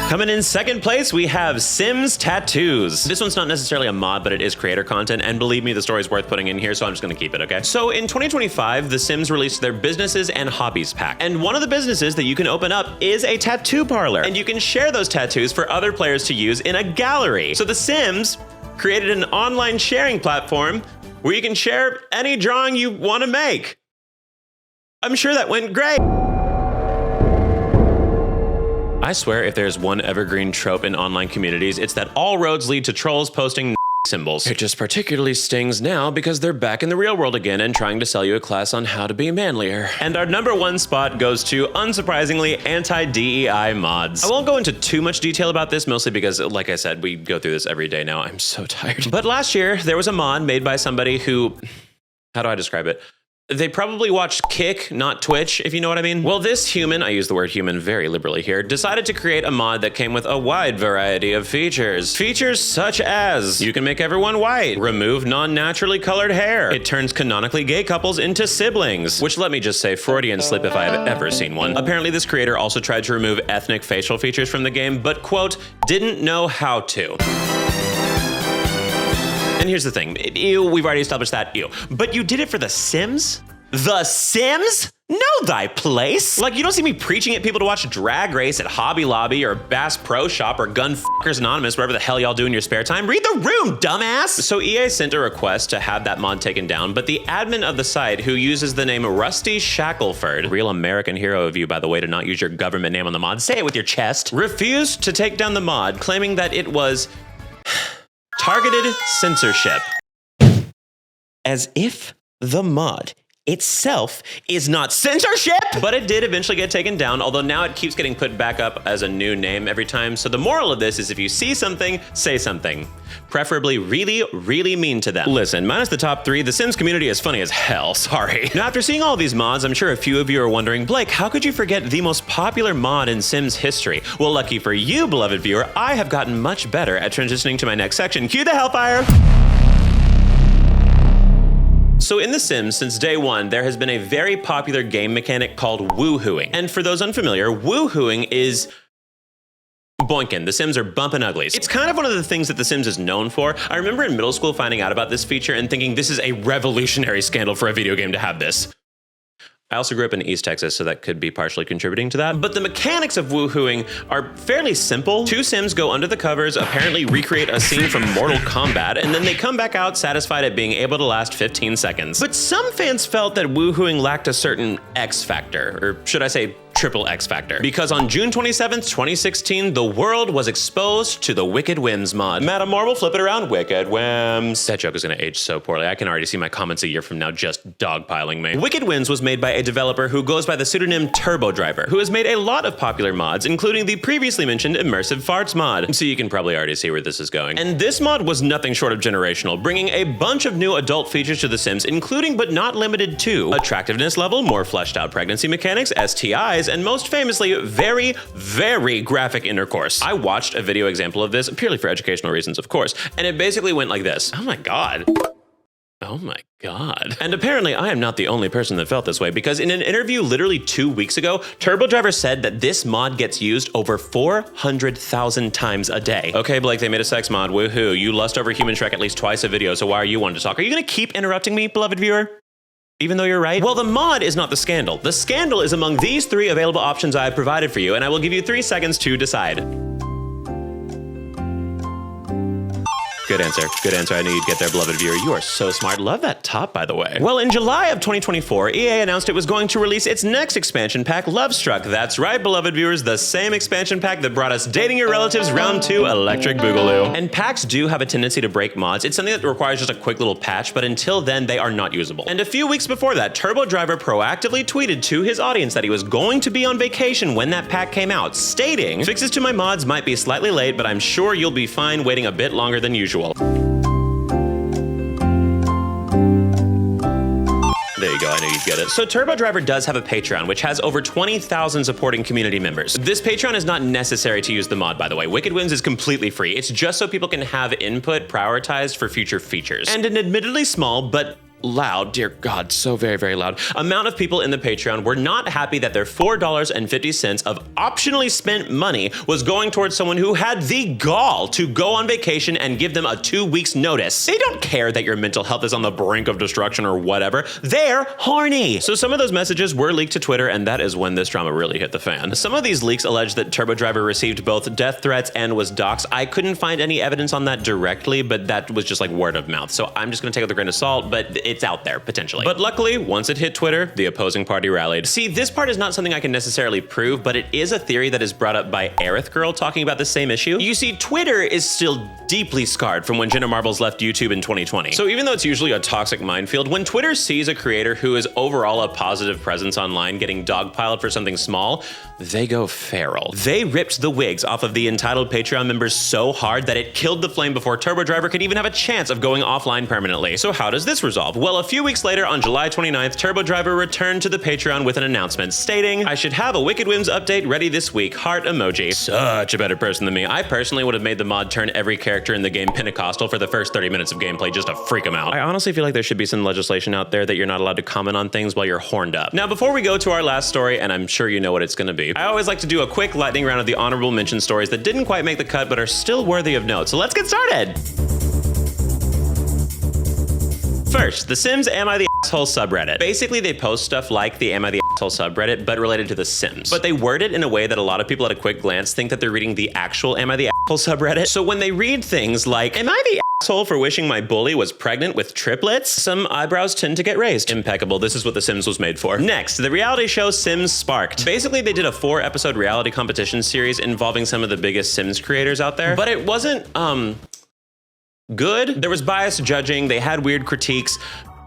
Coming in second place, we have Sims Tattoos. This one's not necessarily a mod, but it is creator content, and believe me, the story's worth putting in here, so I'm just gonna keep it, okay? So in 2025, The Sims released their businesses and hobbies pack. And one of the businesses that you can open up is a tattoo parlor. And you can share those tattoos for other players to use in a gallery. So The Sims created an online sharing platform where you can share any drawing you wanna make. I'm sure that went great. I swear if there's one evergreen trope in online communities, it's that all roads lead to trolls posting symbols. It just particularly stings now because they're back in the real world again and trying to sell you a class on how to be manlier. And our number 1 spot goes to, unsurprisingly, anti-DEI mods. I won't go into too much detail about this, mostly because, like I said, we go through this every day now. I'm so tired. But last year, there was a mod made by somebody who, how do I describe it? They probably watched Kick, not Twitch, if you know what I mean. Well, this human, I use the word human very liberally here, decided to create a mod that came with a wide variety of features. Features such as, you can make everyone white, remove non-naturally colored hair, it turns canonically gay couples into siblings, which let me just say, Freudian slip if I have ever seen one. Apparently this creator also tried to remove ethnic facial features from the game, but quote, didn't know how to. And here's the thing, ew, we've already established that, ew. But you did it for The Sims? The Sims? Know thy place. Like, you don't see me preaching at people to watch Drag Race at Hobby Lobby or Bass Pro Shop or Gunfuckers Anonymous, whatever the hell y'all do in your spare time. Read the room, dumbass. So EA sent a request to have that mod taken down, but the admin of the site, who uses the name Rusty Shackleford, real American hero of you, by the way, to not use your government name on the mod, say it with your chest, refused to take down the mod, claiming that it was targeted censorship. As if the mod itself is not censorship! But it did eventually get taken down, although now it keeps getting put back up as a new name every time. So the moral of this is if you see something, say something. Preferably really, really mean to them. Listen, minus the top 3, the Sims community is funny as hell, sorry. Now after seeing all these mods, I'm sure a few of you are wondering, Blake, how could you forget the most popular mod in Sims history? Well, lucky for you, beloved viewer, I have gotten much better at transitioning to my next section. Cue the Hellfire! So in The Sims, since day one, there has been a very popular game mechanic called woohooing. And for those unfamiliar, woohooing is boinkin'. The Sims are bumpin' uglies. It's kind of one of the things that The Sims is known for. I remember in middle school finding out about this feature and thinking this is a revolutionary scandal for a video game to have this. I also grew up in East Texas, so that could be partially contributing to that. But the mechanics of woohooing are fairly simple. 2 Sims go under the covers, apparently recreate a scene from Mortal Kombat, and then they come back out satisfied at being able to last 15 seconds. But some fans felt that woohooing lacked a certain X factor, or should I say triple X factor, because on June 27th, 2016, the world was exposed to the Wicked Whims mod. Madam Marvel, flip it around, Wicked Whims. That joke is gonna age so poorly. I can already see my comments a year from now just dogpiling me. Wicked Whims was made by a developer who goes by the pseudonym Turbo Driver, who has made a lot of popular mods, including the previously mentioned Immersive Farts mod. So you can probably already see where this is going. And this mod was nothing short of generational, bringing a bunch of new adult features to The Sims, including but not limited to attractiveness level, more fleshed out pregnancy mechanics, STIs, eyes, and most famously, very, very graphic intercourse. I watched a video example of this, purely for educational reasons, of course, and it basically went like this. Oh my God. Oh my God. And apparently I am not the only person that felt this way, because in an interview literally 2 weeks ago, TurboDriver said that this mod gets used over 400,000 times a day. Okay, Blake, they made a sex mod, woohoo. You lust over human Shrek at least twice a video, so why are you wanting to talk? Are you gonna keep interrupting me, beloved viewer? Even though you're right? Well, the mod is not the scandal. The scandal is among these 3 available options I have provided for you, and I will give you 3 seconds to decide. Good answer. Good answer. I knew you'd get there, beloved viewer. You are so smart. Love that top, by the way. Well, in July of 2024, EA announced it was going to release its next expansion pack, Lovestruck. That's right, beloved viewers, the same expansion pack that brought us Dating Your Relatives Round 2 Electric Boogaloo. And packs do have a tendency to break mods. It's something that requires just a quick little patch, but until then, they are not usable. And a few weeks before that, TurboDriver proactively tweeted to his audience that he was going to be on vacation when that pack came out, stating, "Fixes to my mods might be slightly late, but I'm sure you'll be fine waiting a bit longer than usual." There you go, I knew you'd get it. So TurboDriver does have a Patreon, which has over 20,000 supporting community members. This Patreon is not necessary to use the mod, by the way. Wicked Whims is completely free. It's just so people can have input prioritized for future features. And an admittedly small, but loud, dear God, so very, very loud, amount of people in the Patreon were not happy that their $4.50 of optionally spent money was going towards someone who had the gall to go on vacation and give them a 2 weeks notice. They don't care that your mental health is on the brink of destruction or whatever. They're horny. So some of those messages were leaked to Twitter, and that is when this drama really hit the fan. Some of these leaks allege that TurboDriver received both death threats and was doxxed. I couldn't find any evidence on that directly, but that was just like word of mouth. So I'm just gonna take it with a grain of salt, but it's out there, potentially. But luckily, once it hit Twitter, the opposing party rallied. See, this part is not something I can necessarily prove, but it is a theory that is brought up by Aerith Girl talking about the same issue. You see, Twitter is still deeply scarred from when Jenna Marbles left YouTube in 2020. So even though it's usually a toxic minefield, when Twitter sees a creator who is overall a positive presence online getting dogpiled for something small, they go feral. They ripped the wigs off of the entitled Patreon members so hard that it killed the flame before TurboDriver could even have a chance of going offline permanently. So how does this resolve? Well, a few weeks later, on July 29th, TurboDriver returned to the Patreon with an announcement stating, "I should have a Wicked Whims update ready this week, heart emoji." Such a better person than me. I personally would have made the mod turn every character in the game Pentecostal for the first 30 minutes of gameplay just to freak them out. I honestly feel like there should be some legislation out there that you're not allowed to comment on things while you're horned up. Now, before we go to our last story, and I'm sure you know what it's gonna be, I always like to do a quick lightning round of the honorable mention stories that didn't quite make the cut but are still worthy of note. So let's get started! First, the Sims Am I the Asshole subreddit. Basically, they post stuff like the Am I the Asshole subreddit, but related to the Sims. But they word it in a way that a lot of people at a quick glance think that they're reading the actual Am I the Asshole subreddit. So when they read things like, "Am I the asshole for wishing my bully was pregnant with triplets?" some eyebrows tend to get raised. Impeccable. This is what The Sims was made for. Next, the reality show Sims Sparked. Basically, they did a 4-episode reality competition series involving some of the biggest Sims creators out there, but it wasn't, good. There was biased judging, they had weird critiques.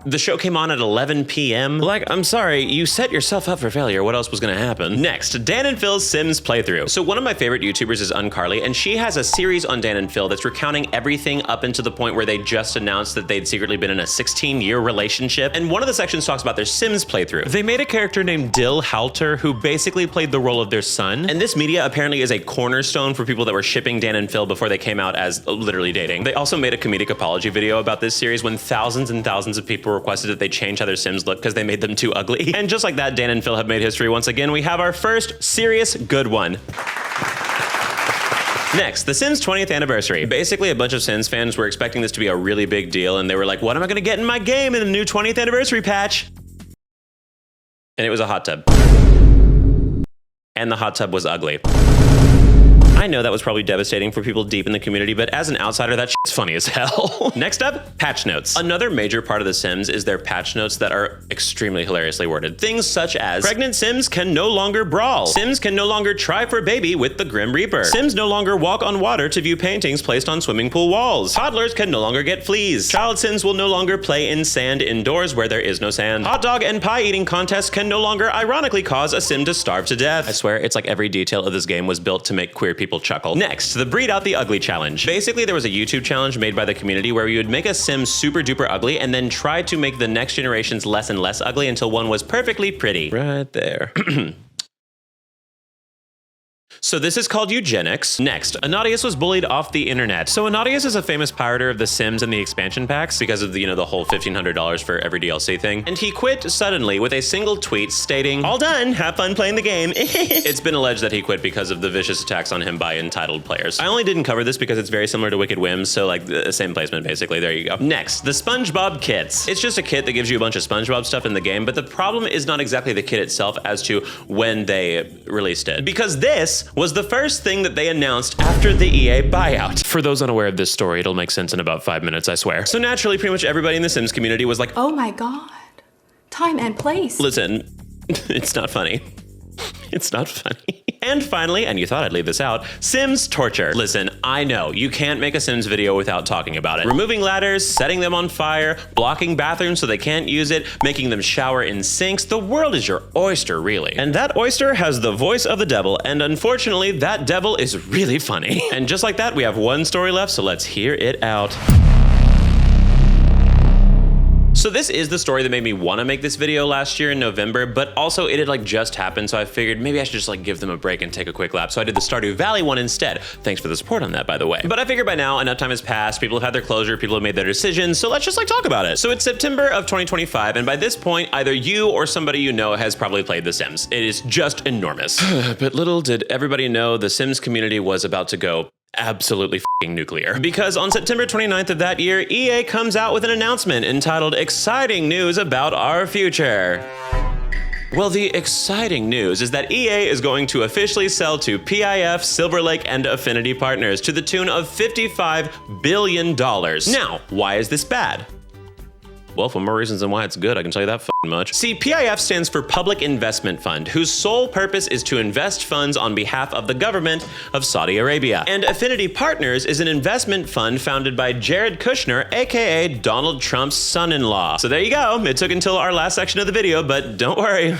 The show came on at 11 p.m. Like, I'm sorry, you set yourself up for failure. What else was gonna happen? Next, Dan and Phil's Sims playthrough. So one of my favorite YouTubers is Uncarly, and she has a series on Dan and Phil that's recounting everything up until the point where they just announced that they'd secretly been in a 16-year relationship. And one of the sections talks about their Sims playthrough. They made a character named Dill Halter who basically played the role of their son. And this media apparently is a cornerstone for people that were shipping Dan and Phil before they came out as literally dating. They also made a comedic apology video about this series when thousands and thousands of people requested that they change how their Sims look because they made them too ugly. And just like that, Dan and Phil have made history once again. We have our first serious good one. Next, The Sims 20th anniversary. Basically, a bunch of Sims fans were expecting this to be a really big deal, and they were like, what am I gonna get in my game in the new 20th anniversary patch? And it was a hot tub. And the hot tub was ugly. I know that was probably devastating for people deep in the community, but as an outsider, that shit's funny as hell. Next up, patch notes. Another major part of The Sims is their patch notes that are extremely hilariously worded. Things such as, pregnant Sims can no longer brawl. Sims can no longer try for baby with the Grim Reaper. Sims no longer walk on water to view paintings placed on swimming pool walls. Toddlers can no longer get fleas. Child Sims will no longer play in sand indoors where there is no sand. Hot dog and pie eating contests can no longer ironically cause a Sim to starve to death. I swear, it's like every detail of this game was built to make queer people chuckle. Next, the Breed Out the Ugly challenge. Basically, there was a YouTube challenge made by the community where you would make a Sim super duper ugly and then try to make the next generations less and less ugly until one was perfectly pretty. Right there. So this is called eugenics. Next, Anadius was bullied off the internet. So Anadius is a famous pirater of The Sims and the expansion packs because of the, the whole $1,500 for every DLC thing. And he quit suddenly with a single tweet stating, "All done, have fun playing the game." It's been alleged that he quit because of the vicious attacks on him by entitled players. I only didn't cover this because it's very similar to Wicked Whims, so like the same placement basically, there you go. Next, the SpongeBob kits. It's just a kit that gives you a bunch of SpongeBob stuff in the game, but the problem is not exactly the kit itself as to when they released it. Because this was the first thing that they announced after the EA buyout. For those unaware of this story, it'll make sense in about 5 minutes, I swear. So naturally, pretty much everybody in the Sims community was like, Oh my god. Time and place. listen, it's not funny. It's not funny. And finally, and you thought I'd leave this out, Sims torture. Listen, I know, you can't make a Sims video without talking about it. Removing ladders, setting them on fire, blocking bathrooms so they can't use it, making them shower in sinks. The world is your oyster, really. And that oyster has the voice of the devil, and unfortunately, that devil is really funny. And just like that, we have one story left, so let's hear it out. So this is the story that made me want to make this video last year in November, but also it had like just happened, so I figured maybe I should just like give them a break and take a quick lap. So I did the Stardew Valley one instead. Thanks for the support on that, by the way. But I figured by now enough time has passed, people have had their closure, people have made their decisions, so let's just like talk about it. So it's September of 2025, and by this point, either you or somebody you know has probably played The Sims. It is just enormous. But little did everybody know the Sims community was about to go absolutely f***ing nuclear. Because on September 29th of that year, EA comes out with an announcement entitled "Exciting News About Our Future." Well, the exciting news is that EA is going to officially sell to PIF, Silver Lake, and Affinity Partners to the tune of $55 billion. Now, why is this bad? Well, for more reasons than why it's good, I can tell you that f***ing much. See, PIF stands for Public Investment Fund, whose sole purpose is to invest funds on behalf of the government of Saudi Arabia. And Affinity Partners is an investment fund founded by Jared Kushner, aka Donald Trump's son-in-law. So there you go. It took until our last section of the video, but don't worry,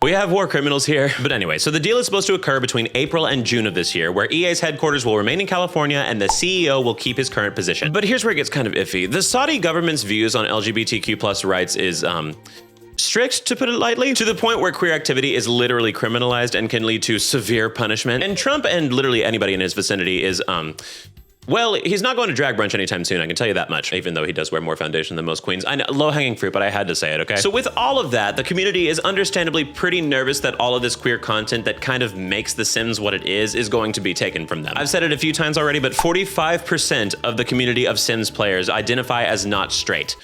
we have war criminals here. But anyway, so the deal is supposed to occur between April and June of this year, where EA's headquarters will remain in California and the CEO will keep his current position. But here's where it gets kind of iffy. The Saudi government's views on LGBTQ+ rights is strict, to put it lightly, to the point where queer activity is literally criminalized and can lead to severe punishment. And Trump and literally anybody in his vicinity is well, he's not going to drag brunch anytime soon, I can tell you that much, even though he does wear more foundation than most queens. I know, low-hanging fruit, but I had to say it, okay? So with all of that, the community is understandably pretty nervous that all of this queer content that kind of makes The Sims what it is going to be taken from them. I've said it a few times already, but 45% of the community of Sims players identify as not straight.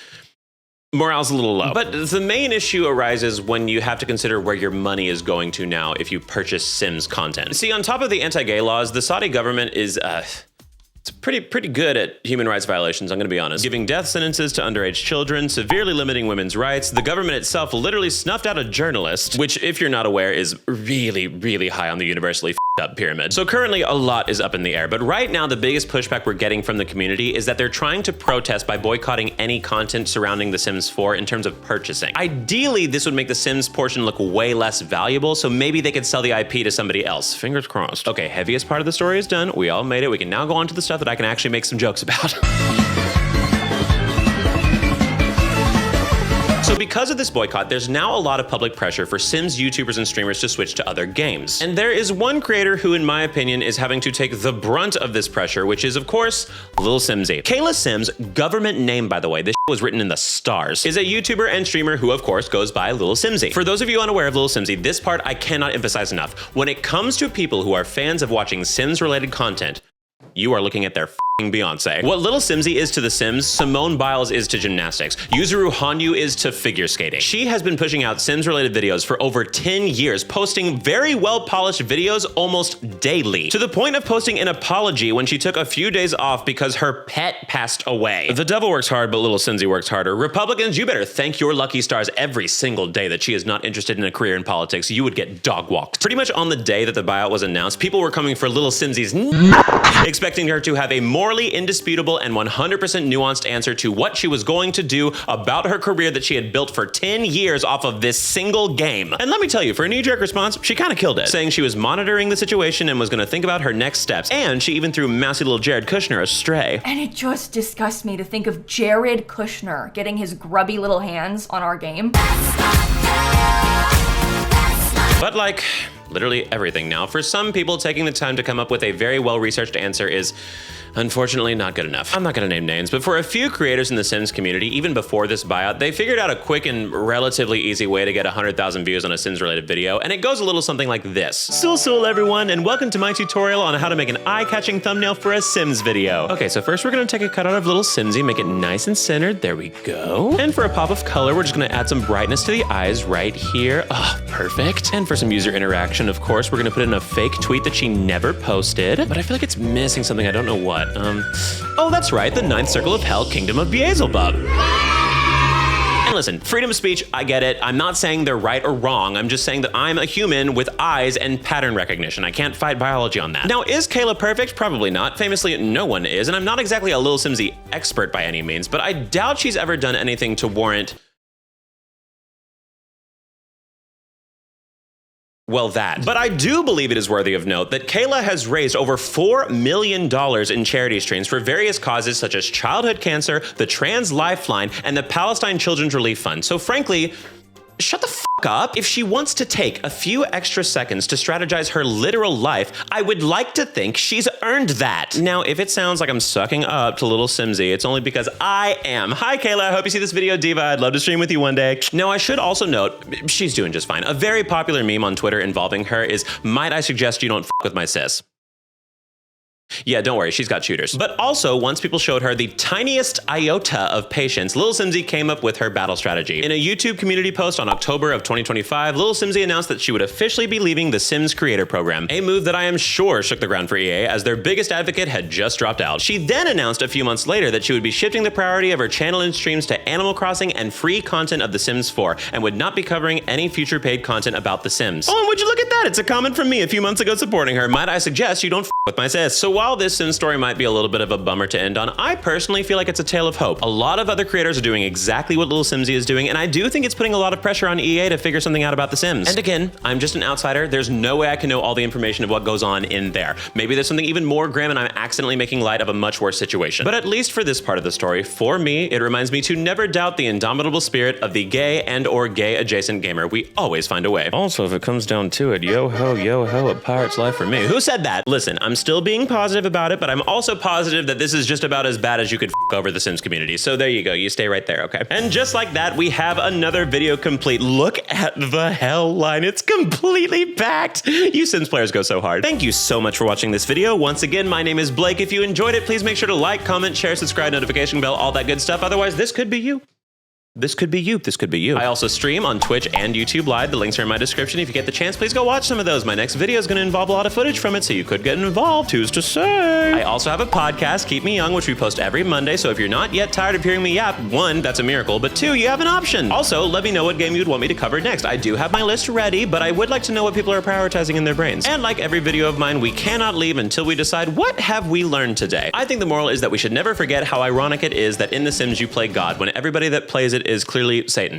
Morale's a little low. But the main issue arises when you have to consider where your money is going to now if you purchase Sims content. See, on top of the anti-gay laws, the Saudi government is, it's pretty good at human rights violations, I'm gonna be honest. Giving death sentences to underage children, severely limiting women's rights. The government itself literally snuffed out a journalist, which, if you're not aware, is really, really high on the universally up pyramid. So currently a lot is up in the air, but right now the biggest pushback we're getting from the community is that they're trying to protest by boycotting any content surrounding The Sims 4 in terms of purchasing. Ideally, this would make the Sims portion look way less valuable, so maybe they could sell the IP to somebody else. Fingers crossed. Okay, heaviest part of the story is done. We all made it. We can now go on to the stuff that I can actually make some jokes about. So because of this boycott, there's now a lot of public pressure for Sims YouTubers and streamers to switch to other games. And there is one creator who, in my opinion, is having to take the brunt of this pressure, which is, of course, Lil Simsy. Kayla Sims, government name, by the way, this was written in the stars, is a YouTuber and streamer who, of course, goes by Lil Simsy. For those of you unaware of Lil Simsy, this part I cannot emphasize enough. When it comes to people who are fans of watching Sims-related content, you are looking at their f***ing Beyonce. What Little Simsy is to The Sims, Simone Biles is to gymnastics. Yuzuru Hanyu is to figure skating. She has been pushing out Sims-related videos for over 10 years, posting very well-polished videos almost daily, to the point of posting an apology when she took a few days off because her pet passed away. The devil works hard, but Little Simsy works harder. Republicans, you better thank your lucky stars every single day that she is not interested in a career in politics. You would get dog-walked. Pretty much on the day that the buyout was announced, people were coming for Little Simsy's expecting her to have a morally indisputable and 100% nuanced answer to what she was going to do about her career that she had built for 10 years off of this single game. And let me tell you, for a knee-jerk response, she kind of killed it, saying she was monitoring the situation and was going to think about her next steps. And she even threw mousy little Jared Kushner astray. And it just disgusts me to think of Jared Kushner getting his grubby little hands on our game. But like, literally everything now. For some people, taking the time to come up with a very well-researched answer is unfortunately not good enough. I'm not gonna name names, but for a few creators in the Sims community, even before this buyout, they figured out a quick and relatively easy way to get 100,000 views on a Sims-related video, and it goes a little something like this. Sul everyone, and welcome to my tutorial on how to make an eye-catching thumbnail for a Sims video. Okay, so first we're gonna take a cutout of little Simsy, make it nice and centered, there we go. And for a pop of color, we're just gonna add some brightness to the eyes right here. Oh, perfect. And for some user interaction, of course, we're gonna put in a fake tweet that she never posted, but I feel like it's missing something, I don't know what. Oh, that's right, the 9th Circle of Hell Kingdom of Beelzebub. And listen, freedom of speech, I get it. I'm not saying they're right or wrong. I'm just saying that I'm a human with eyes and pattern recognition. I can't fight biology on that. Now, is Kayla perfect? Probably not. Famously, no one is. And I'm not exactly a Lil Simsy expert by any means, but I doubt she's ever done anything to warrant, well, that. But I do believe it is worthy of note that Kayla has raised over $4 million in charity streams for various causes such as childhood cancer, the Trans Lifeline, and the Palestine Children's Relief Fund. So frankly, shut the f up. If she wants to take a few extra seconds to strategize her literal life, I would like to think she's earned that. Now, if it sounds like I'm sucking up to little Simsy, it's only because I am. Hi, Kayla. I hope you see this video, Diva. I'd love to stream with you one day. Now, I should also note, she's doing just fine. A very popular meme on Twitter involving her is, might I suggest you don't f with my sis? Yeah, don't worry, she's got shooters. But also, once people showed her the tiniest iota of patience, Lil Simsy came up with her battle strategy. In a YouTube community post on October of 2025, Lil Simsy announced that she would officially be leaving the Sims Creator Program, a move that I am sure shook the ground for EA as their biggest advocate had just dropped out. She then announced a few months later that she would be shifting the priority of her channel and streams to Animal Crossing and free content of The Sims 4, and would not be covering any future paid content about The Sims. Oh, and would you look at that? It's a comment from me a few months ago supporting her. Might I suggest you don't f with my sis? So while this Sims story might be a little bit of a bummer to end on, I personally feel like it's a tale of hope. A lot of other creators are doing exactly what Lil Simsy is doing, and I do think it's putting a lot of pressure on EA to figure something out about The Sims. And again, I'm just an outsider. There's no way I can know all the information of what goes on in there. Maybe there's something even more grim and I'm accidentally making light of a much worse situation. But at least for this part of the story, for me, it reminds me to never doubt the indomitable spirit of the gay and or gay adjacent gamer. We always find a way. Also, if it comes down to it, yo ho, a pirate's life for me. Who said that? Listen, I'm still being positive about it, but I'm also positive that this is just about as bad as you could f over the Sims community. So there you go, you stay right there, okay? And just like that, we have another video complete. Look at the hell line, it's completely packed. You Sims players go so hard. Thank you so much for watching this video. Once again, my name is Blake. If you enjoyed it, please make sure to like, comment, share, subscribe, notification bell, all that good stuff. Otherwise, this could be you. This could be you. This could be you. I also stream on Twitch and YouTube Live. The links are in my description. If you get the chance, please go watch some of those. My next video is going to involve a lot of footage from it, so you could get involved. Who's to say? I also have a podcast, Keep Me Young, which we post every Monday. So if you're not yet tired of hearing me yap, 1, that's a miracle, but 2, you have an option. Also, let me know what game you'd want me to cover next. I do have my list ready, but I would like to know what people are prioritizing in their brains. And like every video of mine, we cannot leave until we decide what have we learned today. I think the moral is that we should never forget how ironic it is that in The Sims you play God when everybody that plays it is clearly Satan.